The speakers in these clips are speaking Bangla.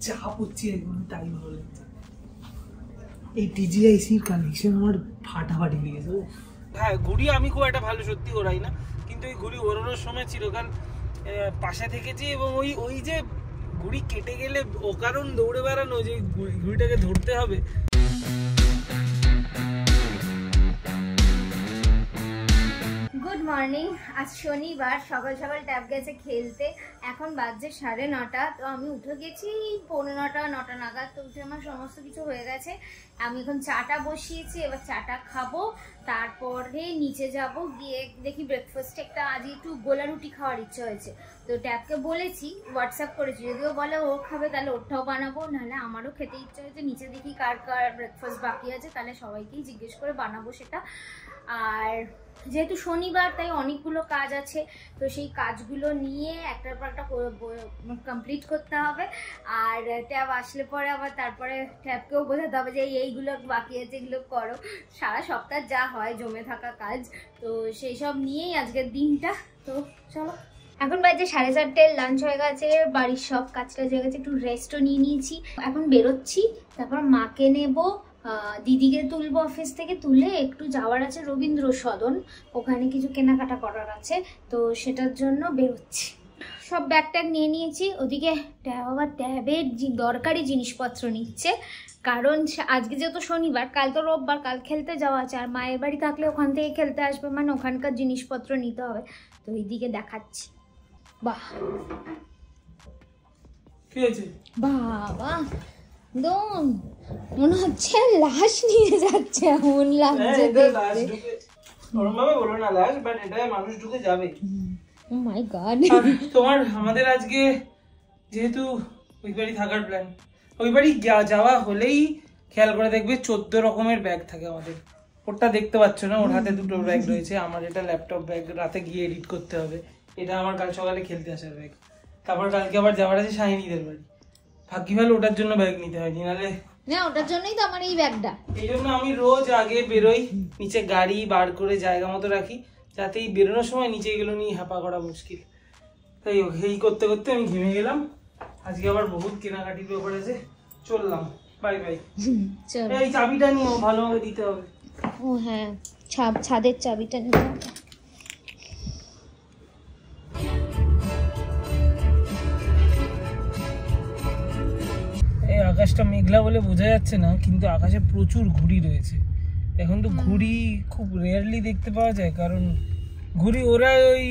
চাপ হচ্ছে এখন, তাই ভালো লাগছে। এই টিজিআইসির কানেকশন আমার ফাটাফাটি লেগেছে। হ্যাঁ, ঘুড়ি আমি খুব একটা ভালো সত্যি ওড়াই না, কিন্তু এই ঘুড়ি ওড়ানোর সময় চিরকাল পাশে থেকেছি, এবং ওই যে ঘুড়ি কেটে গেলে অকারণ দৌড়ে বেড়ানো, যে ঘুড়িটাকে ধরতে হবে। Good morning. আজ শনিবার, সকাল সকাল ট্যাব গেছে খেলতে। এখন বাজছে 9:30। তো আমি উঠে গেছি 9:45 নাগাদ। তো উঠে আমার সমস্ত কিছু হয়ে গেছে। আমি এখন চাটা বসিয়েছি, এবার চাটা খাবো, তারপরে নিচে যাব, গিয়ে দেখি ব্রেকফাস্টে একটা আজ একটু গোলা রুটি খাওয়ার ইচ্ছা হয়েছে। তো ট্যাবকে বলেছি, হোয়াটসঅ্যাপ করেছি, যদিও বলে ও খাবে তাহলে ওরটাও বানাবো, নাহলে আমারও খেতে ইচ্ছা হয়েছে। নিচে দেখি কার কার ব্রেকফাস্ট বাকি আছে, তাহলে সবাইকেই জিজ্ঞেস করে বানাবো সেটা। আর যেহেতু শনিবার, তাই অনেকগুলো কাজ আছে, তো সেই কাজগুলো নিয়ে একটার পর একটা কমপ্লিট করতে হবে। আর ট্যাব আসলে পরে আবার তারপরে ট্যাবকেও বোঝাতে হবে যে এইগুলো বাকি আছে, এগুলো করো। সারা সপ্তাহ যা হয় জমে থাকা কাজ, তো সেই সব নিয়েই আজকের দিনটা। তো চলো, এখন বাজে 4:30, লাঞ্চ হয়ে গেছে, বাড়ির সব কাজটা হয়ে গেছে, একটু রেস্টও নিয়ে নিয়েছি। এখন বেরোচ্ছি, তারপর মাকে নেবো, দিদিকে তুলবো অফিস থেকে, তুলে একটু যাওয়ার আছে রবীন্দ্র সদন, ওখানে কিছু কেনাকাটা করার আছে, তো সেটার জন্য বেরোচ্ছি। সব ব্যাগ ট্যাগ নিয়ে নিয়েছি। ওদিকে ট্যাব আবার ট্যাবের দরকারি জিনিসপত্র নিচ্ছে, কারণ আজকে যেহেতু শনিবার, কাল তো রোববার, কাল খেলতে যাওয়া আছে, আর মায়ের বাড়ি থাকলে ওখান থেকে খেলতে আসবে, মানে ওখানকার জিনিসপত্র নিতে হবে। তো এইদিকে দেখাচ্ছি। বাহ, কি হয়েছে বাবা, দম মনে হচ্ছে লাশ নিয়ে যাচ্ছে, এমন লাগছে দেখতে। ওরমভাবে বলো না লাশ, বাট এটা মানুষ ঢুকে যাবে। ও মাই গড। তোমার আমাদের আজকে যেহেতু ওই বাড়ি থাকার প্ল্যান, ওই বাড়ি যাওয়া হলেই খেয়াল করে দেখবে 14 রকমের ব্যাগ থাকে আমাদের। ওটা দেখতে পাচ্ছ না, ওর হাতে 2টো ব্যাগ রয়েছে। আমার এটা ল্যাপটপ ব্যাগ, রাতে গিয়ে এডিট করতে হবে। এটা আমার কাল সকালে খেলতে আসার ব্যাগ। তারপর কালকে আবার যাওয়ার আছে শাহিনীদের বাড়ি। ভাগ্যি ভালো ওটার জন্য ব্যাগ নিতে হয়নি, নাহলে না, ওটার জন্যই তো আমার এই ব্যাগটা। এই জন্য আমি রোজ আগে বেরোই, নিচে গাড়ি বার করে জায়গা মতো রাখি, যাতে এই বেরোনোর সময় নিচে এগুলো নিয়ে হাঁপা করা মুশকিল। তাই এই করতে করতে আমি ঘেমে গেলাম। আজকে আবার বহুত কেনাকাটির ব্যাপার আছে, চললাম। Bye bye. এই চাবিটা নিও, ভালোভাবে দিতে হবে। ও হ্যাঁ, ছাদের চাবিটা নিতে হবে। আকাশটা মেঘলা বলে বোঝা যাচ্ছে না, কিন্তু আকাশে প্রচুর ঘুড়ি রয়েছে। এখন তো ঘুড়ি খুব রেয়ারলি দেখতে পাওয়া যায়, কারণ ঘুড়ি ওড়ায় ওই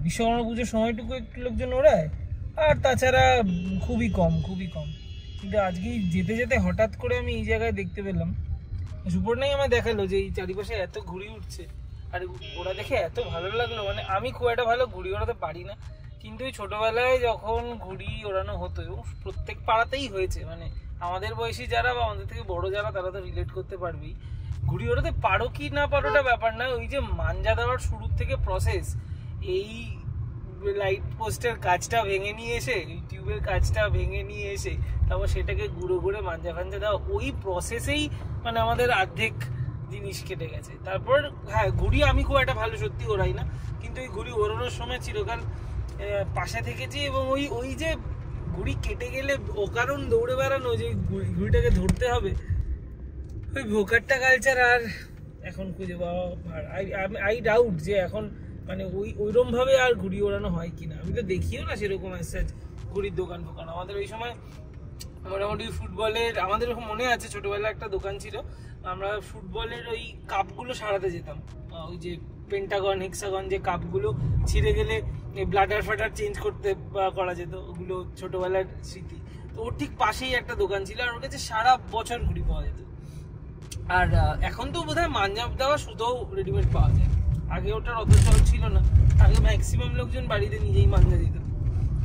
বিশ্বকর্মা পুজোর সময়টুকু একটু লোকজন ওড়ায়, আর তাছাড়া খুবই কম। কিন্তু আজকেই যেতে যেতে হঠাৎ করে আমি এই জায়গায় দেখতে পেলাম, সুপর্ণাই আমার দেখালো যে এই চারিপাশে এত ঘুড়ি উঠছে, আর ওরা দেখে এত ভালো লাগলো। মানে আমি খুব একটা ভালো ঘুড়ি ওড়াতে পারি না, কিন্তু ওই ছোটবেলায় যখন ঘুড়ি ওড়ানো হতো, এবং প্রত্যেক পাড়াতেই হয়েছে, মানে আমাদের বয়সী যারা বা আমাদের থেকে বড় যারা, তারা তো রিলেট করতে পারবেই। ঘুড়ি ওড়াতে পারো কি না পারোটা ব্যাপার না, ওই যে মাঞ্জা দেওয়ার শুরুর থেকে প্রসেস, এই লাইট পোস্টের কাজটা ভেঙে নিয়ে এসে, এই টিউবের কাজটা ভেঙে নিয়ে এসে, তারপর সেটাকে গুঁড়ো করে মাঞ্জা ফাঞ্জা দেওয়া, ওই প্রসেসেই মানে আমাদের অর্ধেক জিনিস কেটে গেছে। তারপর হ্যাঁ, ঘুড়ি আমি খুব একটা ভালো সত্যি ওড়াই না, কিন্তু ওই ঘুড়ি ওড়ানোর সময় চিরকাল পাশে থেকেছি, এবং ওই যে ঘুড়ি কেটে গেলে অকারণ দৌড়ে বেড়ানো, যে ঘুড়িটাকে ধরতে হবে, ওই ভোকারটা কালচার আর এখন খুঁজে পাওয়া। আই ডাউট যে এখন মানে ওইরকম ভাবে আর ঘুড়ি ওড়ানো হয় কিনা। আমি তো দেখিও না সেরকম ঘুড়ির দোকান ফোকান। আমাদের ওই সময় মোটামুটি ফুটবলের, আমাদের মনে আছে ছোটবেলায় একটা দোকান ছিল, আমরা ফুটবলের ওই কাপগুলো সারাতে যেতাম। ওই যে পেন্টাগন, হেক্সাগন যে কাপগুলো ছিঁড়ে গেলে ব্লাডার ফাটার চেঞ্জ করতে করা যেত, ওগুলো ছোটবেলার স্মৃতি। তো ওর ঠিক পাশেই একটা দোকান ছিল, আর ওর কাছে সারা বছর ঘুড়ি পাওয়া যেত। আর এখন তো বোধহয় মাঞ্জা দেওয়া শুধুও রেডিমেড পাওয়া যায়, আগে ওটার অত চল ছিল না। আগে ম্যাক্সিমাম লোকজন বাড়িতে নিজেই মাঞ্জা দিত।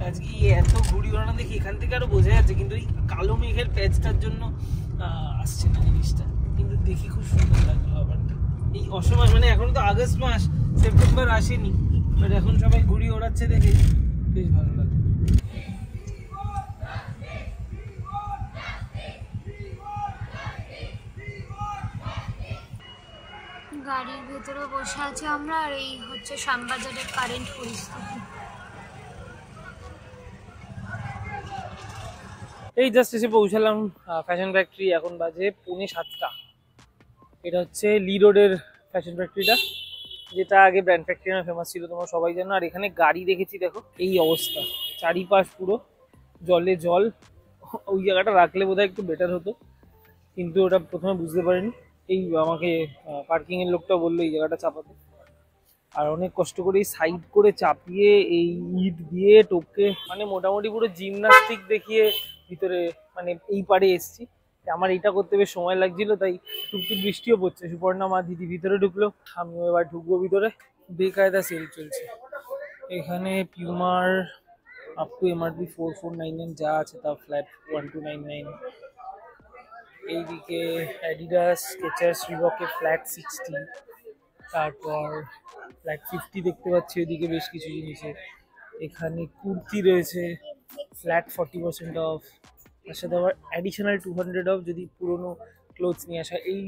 আজকে এত ঘুড়ি ওড়ানো দেখি এখান থেকে আরো বোঝা যাচ্ছে, কিন্তু এই কালো মেঘের প্যাচটার জন্য আসছে না জিনিসটা, কিন্তু দেখি খুব সুন্দর লাগলো ব্যাপারটা। এই অসময়, মানে এখন তো আগস্ট মাস, সেপ্টেম্বর আসেনি, বাট এখন সবাই ঘুড়ি ওড়াচ্ছে দেখে বেশ ভালো লাগে। গাড়ির ভেতরে বসে আছি আমরা, আর এই হচ্ছে শ্যামবাজারের কারেন্ট পরিস্থিতি। এই জাস্ট এসে পৌঁছালাম ফ্যাশন ফ্যাক্টরি। এখন বাজে 6:45। এটা হচ্ছে লি রোডের ফ্যাশন ফ্যাক্টরিটা, যেটা আগে ব্র্যান্ড ফ্যাক্টরি নামে ফেমাস ছিল, তোমরা সবাই জানো। আর এখানে গাড়ি দেখেছি, দেখো এই অবস্থা, চারিপাশ পুরো জলে জল। ওই জায়গাটা রাখলে বোধহয় একটু বেটার হতো, কিন্তু ওটা প্রথমে বুঝতে পারিনি। এই আমাকে পার্কিং এর লোকটা বললো এই জায়গাটা চাপাতে, আর অনেক কষ্ট করে সাইড করে চাপিয়ে এই ইট দিয়ে টোপকে, মানে মোটামুটি পুরো জিমনাস্টিক দেখিয়ে ভিতরে মানে এই পারে এসছি। আমার এইটা করতে বেশ সময় লাগছিল, তাই টুকটুক বৃষ্টিও পড়ছে। সুপর্ণা মা দিদি ভিতরে ঢুকলো, আমিও এবার ঢুকবো ভিতরে। বেকায়দা সেল চলছে এখানে। পিউমার আপ টু MRP 4499 যা আছে তা ফ্ল্যাট 1299। এইদিকে অ্যাডিডাস, স্কেচার্স, রিবকে ফ্ল্যাট 60, তারপর ফ্ল্যাট 50 দেখতে পাচ্ছি ওইদিকে বেশ কিছু জিনিসে। এখানে কুর্তি রয়েছে ফ্ল্যাট 40% অফ, তার সাথে আবার অ্যাডিশনাল 200 অফ যদি পুরোনো ক্লোথস নিয়ে আসা। এই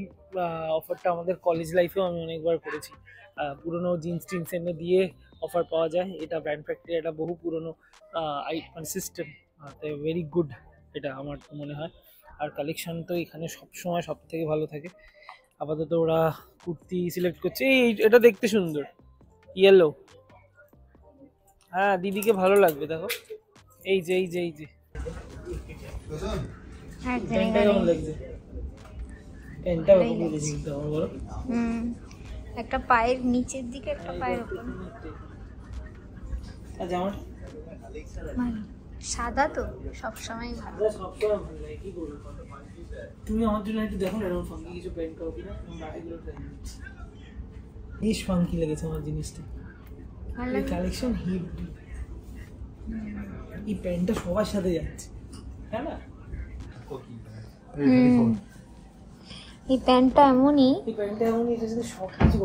অফারটা আমাদের কলেজ লাইফেও আমি অনেকবার করেছি। পুরোনো জিন্স টিন্স এনে দিয়ে অফার পাওয়া যায়। এটা ব্র্যান্ড ফ্যাক্টরি, এটা বহু পুরোনো মানে সিস্টেম, ভেরি গুড এটা আমার মনে হয়। আর কালেকশন তো এখানে সবসময় সব থেকে ভালো থাকে। আপাতত ওরা কুর্তি সিলেক্ট করছে। এটা দেখতে সুন্দর, ইয়েলো। হ্যাঁ, দিদিকে ভালো লাগবে, দেখো এই যে প্যান্টটা কেমন লাগছে? প্যান্টটা কত বলেছি কিন্তু আমার, বলো? একটা পায়ের নিচের দিকে, একটা পায়ের উপর। আর জামাটা সাদা তো সবসময় ভালো। সবসময় ভালো লাগে, কি বলবো। তুমি আমার জন্য একটু দেখো না এরকম ফাঙ্কি কিছু প্যান্ট পাও কিনা। বাকিগুলো ট্রাই করছি। বেশ ফাঙ্কি লেগেছে আমার জিনিসটা, কালেকশন হিট। এই প্যান্টটা সবার সাথে যাচ্ছে, তাই না? এই প্যান্টটা এমনই, এটার সাথে সব কিছু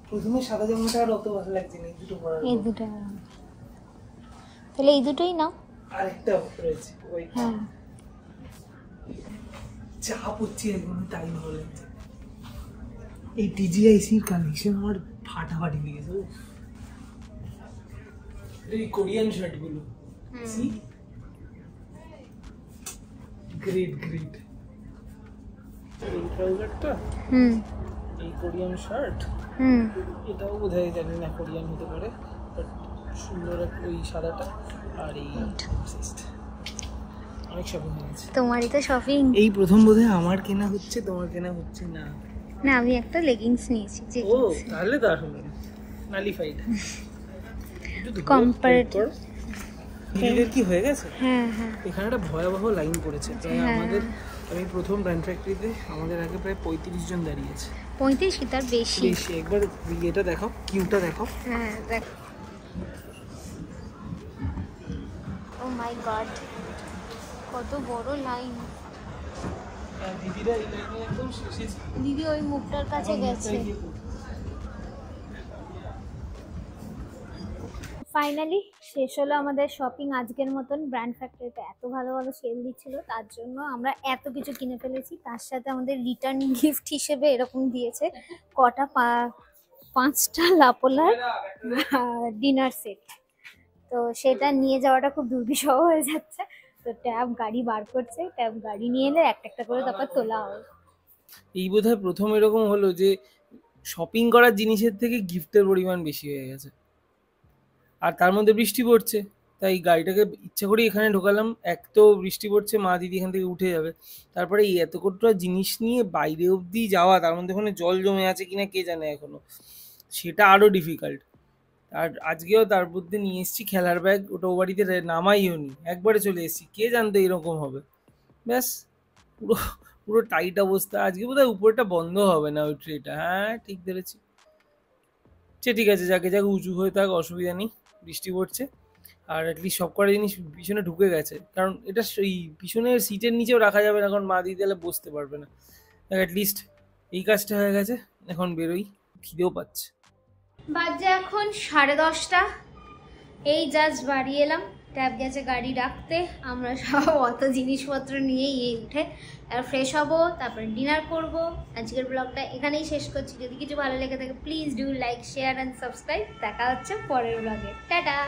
প্রথমে সাদা জামাটা আর অত ভালো লাগছে না, দুটো পরা। এই দুটো, তাহলে এই দুটোই নাও। আরেকটা রয়েছে ওই, হ্যাঁ চা পড়ছি একদম, তাই ভালো লাগছে। এই TGICর কালেকশন আমার ফাটাফাটি লেগেছে। এই কোরিয়ান শার্টগুলো, গ্রেট। এই ট্রাউজারটা, এই কোরিয়ান শার্ট, এটাও বোধহয় জানি না কোরিয়ান হতে পারে, বাট সুন্দর ওই সাদাটা। আর এই অনেক শপিং হয়েছে। তোমারই তো শপিং। এই প্রথম বোধহয় আমার কেনা হচ্ছে, তোমার কেনা হচ্ছে না। না, আমি একটা লেগিংস নিয়েছি। ও, তাহলে তো আসলে নালিফাইড। কম্পারেটিভ দিদিদের কি হয়ে গেছে? হ্যাঁ, এখানে একটা ভয়াবহ লাইন পড়েছে। প্রায় আমাদের, আমি প্রথম ব্র্যান্ড ফ্যাক্টরিতে আমাদের আগে প্রায় 35 জন দাঁড়িয়েছে। 35 কি তার বেশি? একবার এটা দেখো, কিউটা দেখো। হ্যাঁ দেখো। ও মাই গড, কত বড় লাইন। দিদিরা এই লাইনে একদম শেষে ছিল। দিদি ওই মুখটার কাছে গেছে। ফাইনালি শেষ হলো আমাদের শপিং আজকের মতন। ব্র্যান্ড ফ্যাক্টরিতে এত ভালো ভালো সেল দিচ্ছিল, তার জন্য আমরা এত কিছু কিনে ফেলেছি। তার সাথে আমাদের রিটার্ন গিফট হিসেবে এরকম দিয়েছে কটা 5টা লাপোলার ডিনার সেট। তো সেটা নিয়ে যাওয়াটা খুব দুর্বিষহ হয়ে যাচ্ছে। তো ট্যাব গাড়ি বার করছে, ট্যাব গাড়ি নিয়ে এলে একটা একটা করে তারপর তোলা হবে। এই বোধহয় প্রথম এরকম হলো যে শপিং করার জিনিসের থেকে গিফটের পরিমাণ বেশি হয়ে গেছে। আর তার মধ্যে বৃষ্টি পড়ছে, তাই গাড়িটাকে ইচ্ছা করে এখানে ঢোকালাম। এক তো বৃষ্টি পড়ছে, মা দিদি এখান থেকে উঠে যাবে, তারপরে এই এত কোটা জিনিস নিয়ে বাইরে অবধি যাওয়া, তার মধ্যে ওখানে জল জমে আছে কিনা কে জানে এখনো, সেটা আরও ডিফিকাল্ট। আর আজকেও তার মধ্যে নিয়ে এসেছি খেলার ব্যাগ, ওটা ও বাড়িতে নামাইও নি, একবারে চলে এসেছি। কে জানতো এরকম হবে। ব্যাস পুরো পুরো টাইট অবস্থা। আজকে বোধহয় উপরটা বন্ধ হবে না, ওই ট্রেটা। হ্যাঁ ঠিক ধরেছি। ঠিক আছে, যাকে যাকে উঁচু হয়ে থাক, অসুবিধা নেই। বৃষ্টি পড়ছে আর অ্যাটলিস্ট সব কটা জিনিস পিছনে ঢুকে গেছে, কারণ এটা এই পিছনের সিটের নিচেও রাখা যাবে না, কারণ মা দিদি তাহলে বসতে পারবে না। অ্যাটলিস্ট এই কাজটা হয়ে গেছে, এখন বেরোই, খিদেও পাচ্ছে। বাজে এখন 10:30। এই জাস্ট বাড়ি এলাম, ট্যাব গেছে গাড়ি রাখতে। আমরা সব অত জিনিসপত্র নিয়েই উঠে আর ফ্রেশ হব, তারপরে ডিনার করব। আজকের ব্লগটা এখানেই শেষ করছি। যদি কিছু ভালো লেগে থাকে please do like, share and subscribe. দেখা হচ্ছে পরের ব্লগে। টাটা।